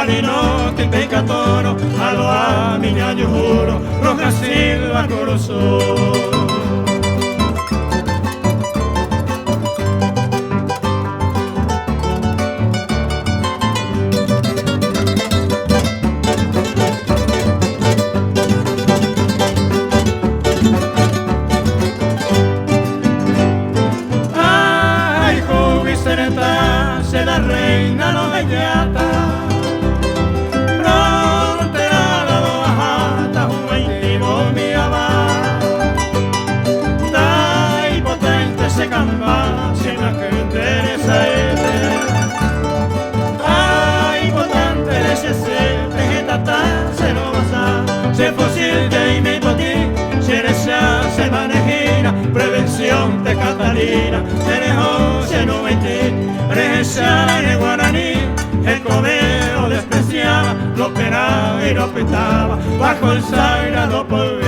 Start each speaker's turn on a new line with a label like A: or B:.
A: Guarino, te peca toro, a lo a miña yo juro, Roja Silva corazón. Se la reina no me llata, frontera do bajata, un íntimo mi amar. Dai potente se camba, si la que interesa Dai potente se que tata se lo basa, se posible y me poti, si eres se manejina, prevención de Catalina, se dejó se no metí. Regresar en el guaraní, el comeo despreciaba, lo penaba y lo petaba, bajo el sagrado polvo.